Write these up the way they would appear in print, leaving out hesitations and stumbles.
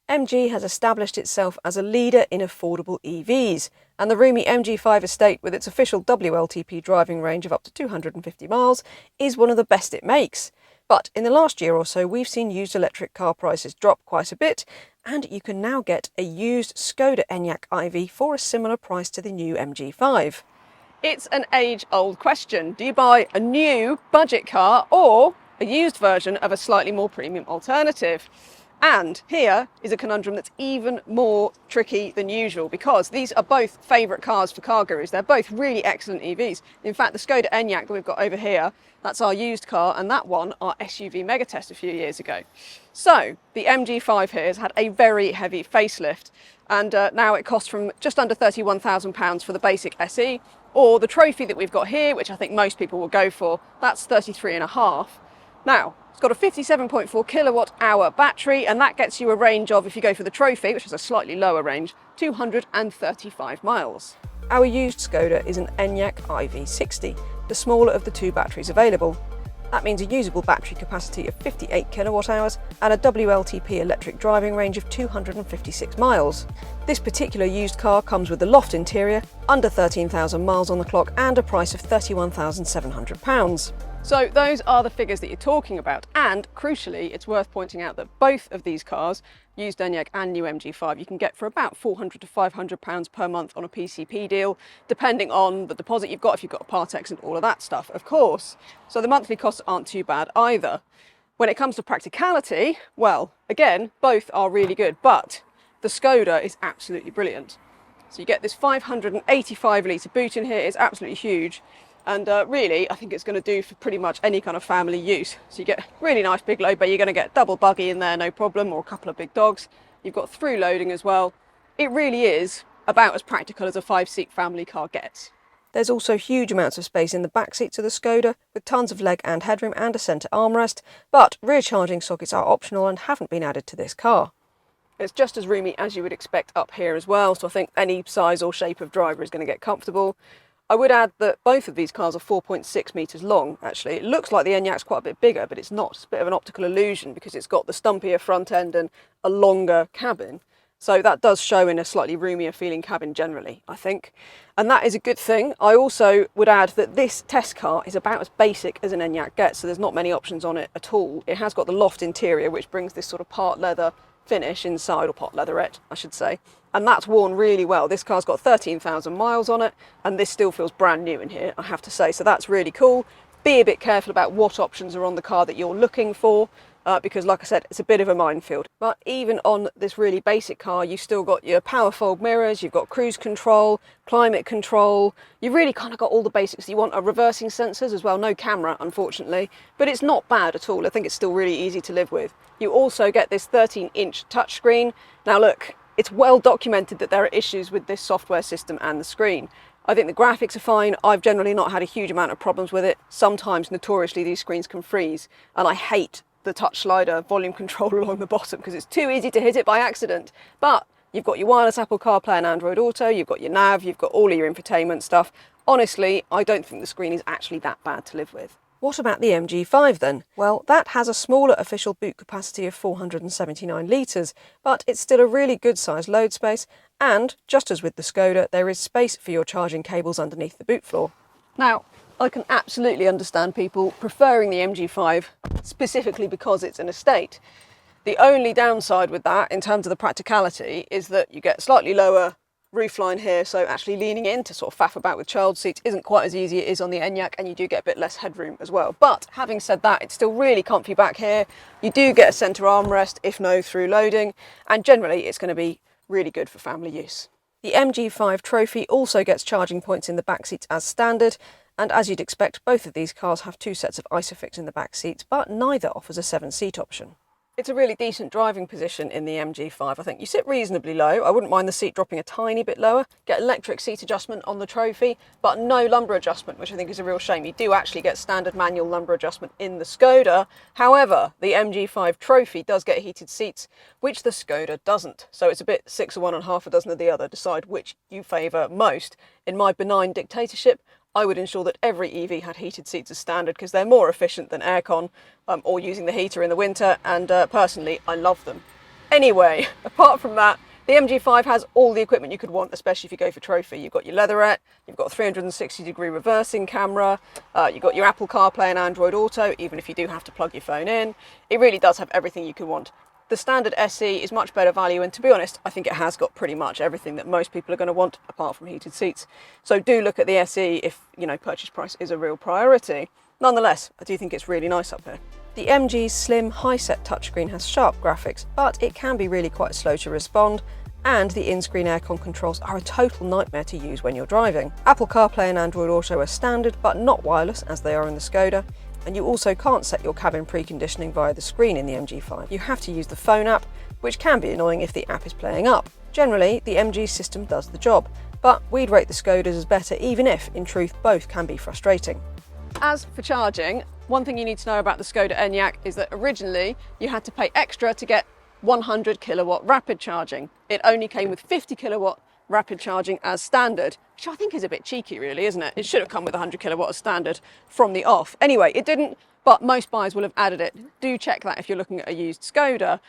MG has established itself as a leader in affordable EVs, and the roomy MG5 estate, with its official WLTP driving range of up to 250 miles, is one of the best it makes. But in the last year or so, we've seen used electric car prices drop quite a bit, and you can now get a used Skoda Enyaq IV for a similar price to the new MG5. It's an age-old question. Do you buy a new budget car or a used version of a slightly more premium alternative? And here is a conundrum that's even more tricky than usual, because these are both favourite cars for CarGurus. They're both really excellent EVs. In fact, the Skoda Enyaq that we've got over here, that's our used car, and that one, our SUV mega test a few years ago. So the MG5 here has had a very heavy facelift, and now it costs from just under £31,000 for the basic SE, or the trophy that we've got here, which I think most people will go for, that's 33.5. Now, it's got a 57.4 kilowatt hour battery, and that gets you a range of, if you go for the trophy, which has a slightly lower range, 235 miles. Our used Skoda is an Enyaq IV60, the smaller of the two batteries available. That means a usable battery capacity of 58 kilowatt hours and a WLTP electric driving range of 256 miles. This particular used car comes with a loft interior, under 13,000 miles on the clock, and a price of £31,700. So those are the figures that you're talking about, and crucially, it's worth pointing out that both of these cars, used Enyaq and new MG5, you can get for about £400 to £500 per month on a PCP deal, depending on the deposit you've got, if you've got a Part X and all of that stuff, of course. So the monthly costs aren't too bad either. When it comes to practicality, well, again, both are really good, but the Skoda is absolutely brilliant. So you get this 585 litre boot in here, it's absolutely huge. And really, I think it's going to do for pretty much any kind of family use. So you get really nice big load bay, you're going to get double buggy in there, no problem, or a couple of big dogs. You've got through loading as well. It really is about as practical as a 5-seat family car gets. There's also huge amounts of space in the back seats of the Skoda, with tons of leg and headroom and a centre armrest, but rear charging sockets are optional and haven't been added to this car. It's just as roomy as you would expect up here as well, so I think any size or shape of driver is going to get comfortable. I would add that both of these cars are 4.6 metres long, actually. It looks like the Enyaq's quite a bit bigger, but it's not. It's a bit of an optical illusion because it's got the stumpier front end and a longer cabin. So that does show in a slightly roomier feeling cabin generally, I think. And that is a good thing. I also would add that this test car is about as basic as an Enyaq gets, so there's not many options on it at all. It has got the loft interior, which brings this sort of part leather finish inside, or part leatherette, I should say. And that's worn really well. This car's got 13,000 miles on it, and this still feels brand new in here, I have to say. So that's really cool. Be a bit careful about what options are on the car that you're looking for, because like I said, it's a bit of a minefield. But even on this really basic car, you've still got your power fold mirrors, you've got cruise control, climate control. You've really kind of got all the basics. You want a reversing sensors as well, no camera, unfortunately, but it's not bad at all. I think it's still really easy to live with. You also get this 13-inch touchscreen. Now look, it's well documented that there are issues with this software system and the screen. I think the graphics are fine. I've generally not had a huge amount of problems with it. Sometimes, notoriously, these screens can freeze, and I hate the touch slider volume control along the bottom because it's too easy to hit it by accident. But you've got your wireless Apple CarPlay and Android Auto, you've got your nav, you've got all of your infotainment stuff. Honestly, I don't think the screen is actually that bad to live with. What about the MG5 then? Well, that has a smaller official boot capacity of 479 litres, but it's still a really good sized load space, and just as with the Skoda, there is space for your charging cables underneath the boot floor. Now, I can absolutely understand people preferring the MG5 specifically because it's an estate. The only downside with that, in terms of the practicality, is that you get slightly lower roofline here, so actually leaning in to sort of faff about with child seats isn't quite as easy as it is on the Enyaq, and you do get a bit less headroom as well. But having said that, it's still really comfy back here. You do get a centre armrest, if no through loading, and generally it's going to be really good for family use. The MG5 Trophy also gets charging points in the back seats as standard, and as you'd expect, both of these cars have two sets of Isofix in the back seats, but neither offers a 7-seat option. It's a really decent driving position in the MG5. I think you sit reasonably low. I wouldn't mind the seat dropping a tiny bit lower. Get electric seat adjustment on the Trophy, but no lumbar adjustment, which I think is a real shame. You do actually get standard manual lumbar adjustment in the Skoda. However, the MG5 Trophy does get heated seats, which the Skoda doesn't. So it's a bit 6 of one and half a dozen of the other. Decide which you favour most. In my benign dictatorship, I would ensure that every EV had heated seats as standard because they're more efficient than aircon or using the heater in the winter, and personally I love them. Anyway, apart from that, the MG5 has all the equipment you could want, especially if you go for trophy. You've got your leatherette, you've got a 360-degree reversing camera, you've got your Apple CarPlay and Android Auto, even if you do have to plug your phone in. It really does have everything you could want. The standard SE is much better value, and to be honest, I think it has got pretty much everything that most people are going to want, apart from heated seats. So do look at the SE if, you know, purchase price is a real priority. Nonetheless, I do think it's really nice up here. The MG's slim, high-set touchscreen has sharp graphics, but it can be really quite slow to respond, and the in-screen aircon controls are a total nightmare to use when you're driving. Apple CarPlay and Android Auto are standard, but not wireless as they are in the Skoda, and you also can't set your cabin preconditioning via the screen in the MG5. You have to use the phone app, which can be annoying if the app is playing up. Generally, the MG system does the job, but we'd rate the Skodas as better even if, in truth, both can be frustrating. As for charging, one thing you need to know about the Skoda Enyaq is that originally you had to pay extra to get 100 kilowatt rapid charging. It only came with 50 kilowatt rapid charging as standard, which I think is a bit cheeky really, isn't it? It should have come with 100 kilowatt as standard from the off. Anyway, it didn't, but most buyers will have added it. Do check that if you're looking at a used Skoda.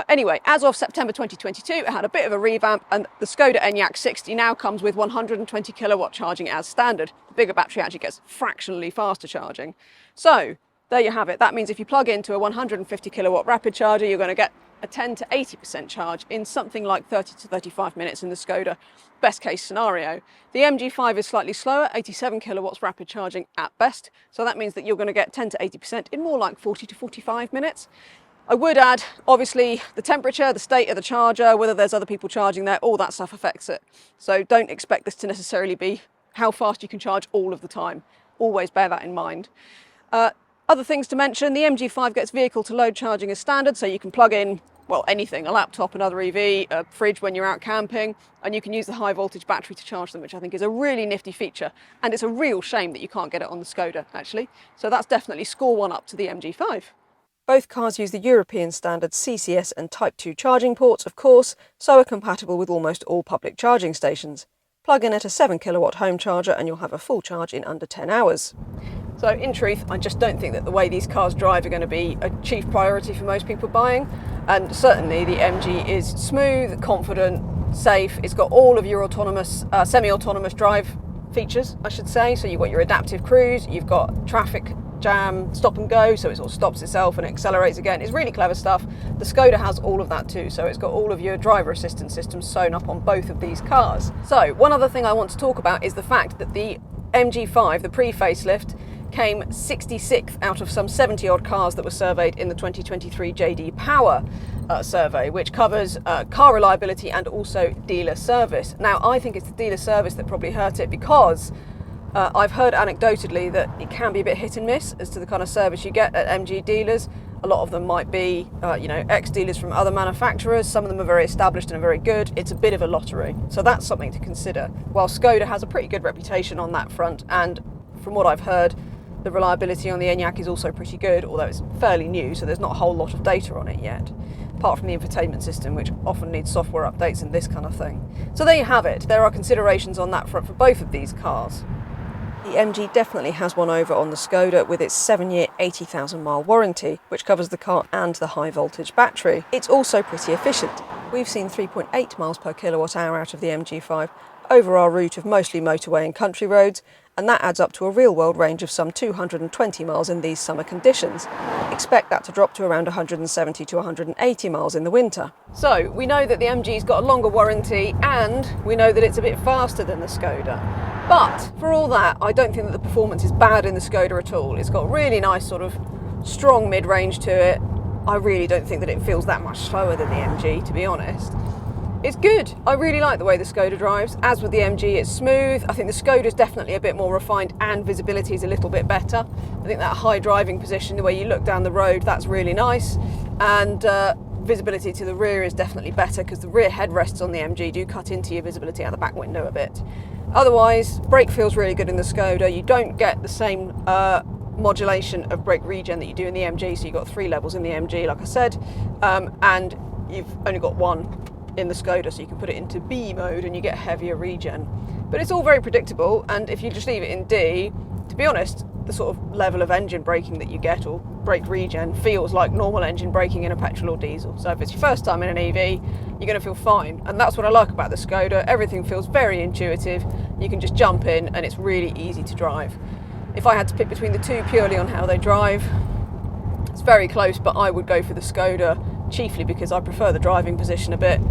Anyway, as of September 2022, it had a bit of a revamp, and the Skoda Enyaq 60 now comes with 120 kilowatt charging as standard. The bigger battery actually gets fractionally faster charging. So there you have it. That means if you plug into a 150 kilowatt rapid charger, you're going to get a 10 to 80% charge in something like 30 to 35 minutes in the Skoda, best case scenario. The MG5 is slightly slower, 87 kilowatts rapid charging at best, so that means that you're going to get 10 to 80% in more like 40 to 45 minutes. I would add, obviously, the temperature, the state of the charger, whether there's other people charging there, all that stuff affects it. So don't expect this to necessarily be how fast you can charge all of the time. Always bear that in mind. Other things to mention, the MG5 gets vehicle to load charging as standard, so you can plug in, well, anything, a laptop, another EV, a fridge when you're out camping, and you can use the high voltage battery to charge them, which I think is a really nifty feature. And it's a real shame that you can't get it on the Skoda, actually. So that's definitely score one up to the MG5. Both cars use the European standard CCS and Type 2 charging ports, of course, so are compatible with almost all public charging stations. Plug in at a 7 kilowatt home charger and you'll have a full charge in under 10 hours. So in truth, I just don't think that the way these cars drive are going to be a chief priority for most people buying. And certainly the MG is smooth, confident, safe. It's got all of your autonomous, semi-autonomous drive features, I should say. So you've got your adaptive cruise, you've got traffic jam, stop and go, so it sort of stops itself and accelerates again. It's really clever stuff. The Skoda has all of that too, so it's got all of your driver assistance systems sewn up on both of these cars. So one other thing I want to talk about is the fact that the MG5, the pre-facelift, came 66th out of some 70 odd cars that were surveyed in the 2023 JD Power survey, which covers car reliability and also dealer service. Now, I think it's the dealer service that probably hurt it, because I've heard anecdotally that it can be a bit hit and miss as to the kind of service you get at MG dealers. A lot of them might be, ex-dealers from other manufacturers. Some of them are very established and are very good. It's a bit of a lottery. So that's something to consider. While Skoda has a pretty good reputation on that front, and from what I've heard, the reliability on the Enyaq is also pretty good, although it's fairly new, so there's not a whole lot of data on it yet, apart from the infotainment system, which often needs software updates and this kind of thing. So there you have it. There are considerations on that front for both of these cars. The MG definitely has one over on the Skoda with its 7-year, 80,000 mile warranty, which covers the car and the high voltage battery. It's also pretty efficient. We've seen 3.8 miles per kilowatt hour out of the MG5 over our route of mostly motorway and country roads, and that adds up to a real-world range of some 220 miles in these summer conditions. Expect that to drop to around 170 to 180 miles in the winter. So we know that the MG's got a longer warranty, and we know that it's a bit faster than the Skoda. But for all that, I don't think that the performance is bad in the Skoda at all. It's got really nice sort of strong mid-range to it. I really don't think that it feels that much slower than the MG, to be honest. It's good. I really like the way the Skoda drives. As with the MG, it's smooth. I think the Skoda is definitely a bit more refined, and visibility is a little bit better. I think that high driving position, the way you look down the road, that's really nice. And visibility to the rear is definitely better, because the rear headrests on the MG do cut into your visibility out the back window a bit. Otherwise, brake feels really good in the Skoda. You don't get the same modulation of brake regen that you do in the MG, so you've got 3 levels in the MG, like I said, and you've only got 1 in the Skoda, so you can put it into B mode and you get heavier regen. But it's all very predictable, and if you just leave it in D, to be honest, the sort of level of engine braking that you get, or brake regen, feels like normal engine braking in a petrol or diesel. So if it's your first time in an EV, you're going to feel fine. And that's what I like about the Skoda. Everything feels very intuitive. You can just jump in and it's really easy to drive. If I had to pick between the two purely on how they drive, it's very close, but I would go for the Skoda, chiefly because I prefer the driving position a bit.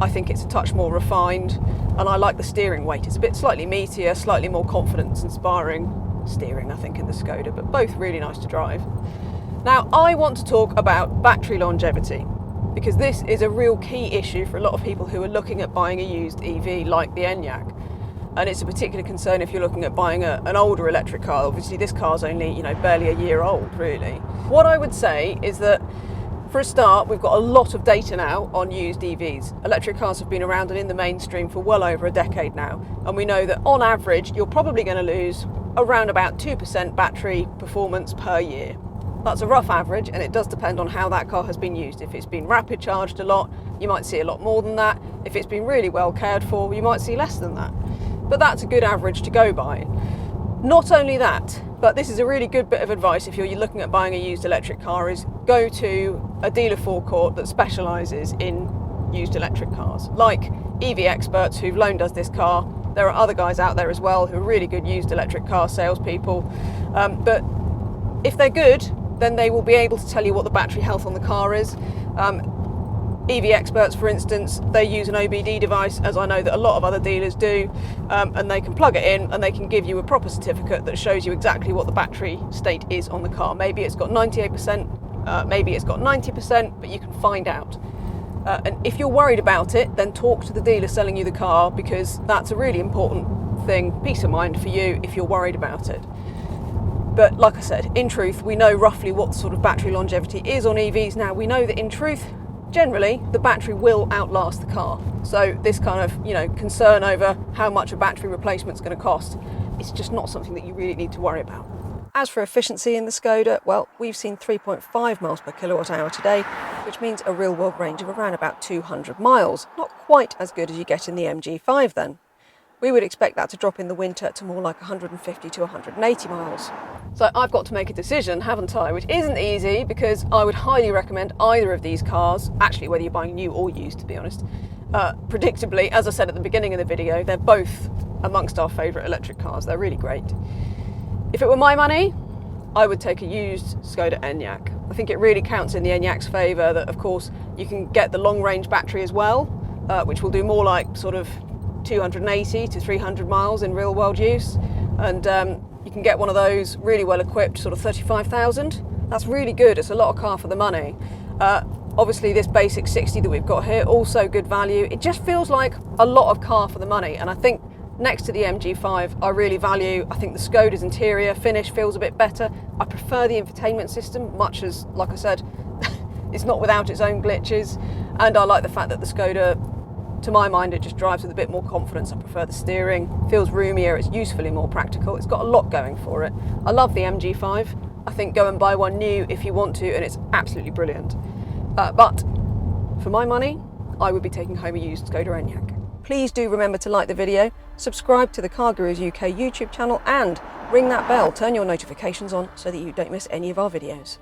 I think it's a touch more refined, and I like the steering weight. It's a bit slightly meatier, slightly more confidence-inspiring steering, I think, in the Skoda, but both really nice to drive. Now, I want to talk about battery longevity, because this is a real key issue for a lot of people who are looking at buying a used EV like the Enyaq. And it's a particular concern if you're looking at buying an older electric car. Obviously, this car's only, barely a year old, really. What I would say is that, for a start, we've got a lot of data now on used EVs. Electric cars have been around and in the mainstream for well over a decade now. And we know that on average, you're probably going to lose around about 2% battery performance per year. That's a rough average, and it does depend on how that car has been used. If it's been rapid charged a lot, you might see a lot more than that. If it's been really well cared for, you might see less than that. But that's a good average to go by. Not only that, but this is a really good bit of advice if you're looking at buying a used electric car, is go to a dealer forecourt that specialises in used electric cars, like EV Experts, who've loaned us this car. There are other guys out there as well who are really good used electric car salespeople. But if they're good, then they will be able to tell you what the battery health on the car is. EV Experts, for instance, they use an OBD device, as I know that a lot of other dealers do, and they can plug it in and they can give you a proper certificate that shows you exactly what the battery state is on the car. Maybe it's got 98%, maybe it's got 90%, but you can find out. And if you're worried about it, then talk to the dealer selling you the car, because that's a really important thing, peace of mind for you if you're worried about it. But like I said, in truth, we know roughly what sort of battery longevity is on EVs now. We know that in truth, generally, the battery will outlast the car. So this kind of, concern over how much a battery replacement is going to cost, it's just not something that you really need to worry about. As for efficiency in the Skoda, well, we've seen 3.5 miles per kilowatt hour today, which means a real world range of around about 200 miles. Not quite as good as you get in the MG5 then. We would expect that to drop in the winter to more like 150 to 180 miles. So I've got to make a decision, haven't I? Which isn't easy, because I would highly recommend either of these cars, actually whether you're buying new or used, to be honest. Predictably, as I said at the beginning of the video, they're both amongst our favourite electric cars. They're really great. If it were my money, I would take a used Skoda Enyaq. I think it really counts in the Enyaq's favour that, of course, you can get the long-range battery as well, which will do more like sort of 280 to 300 miles in real-world use. And you can get one of those really well equipped, sort of 35,000. That's really good. It's a lot of car for the money. Obviously, this basic 60 that we've got here, also good value. It just feels like a lot of car for the money. And I think next to the MG5, I really value, I think the Skoda's interior finish feels a bit better. I prefer the infotainment system, much as, like I said, it's not without its own glitches. And I like the fact that the Skoda, to my mind, it just drives with a bit more confidence. I prefer the steering, feels roomier, it's usefully more practical. It's got a lot going for it. I love the MG5. I think go and buy one new if you want to, and it's absolutely brilliant. But for my money, I would be taking home a used Skoda Enyaq. Please do remember to like the video, subscribe to the CarGurus UK YouTube channel, and ring that bell, turn your notifications on so that you don't miss any of our videos.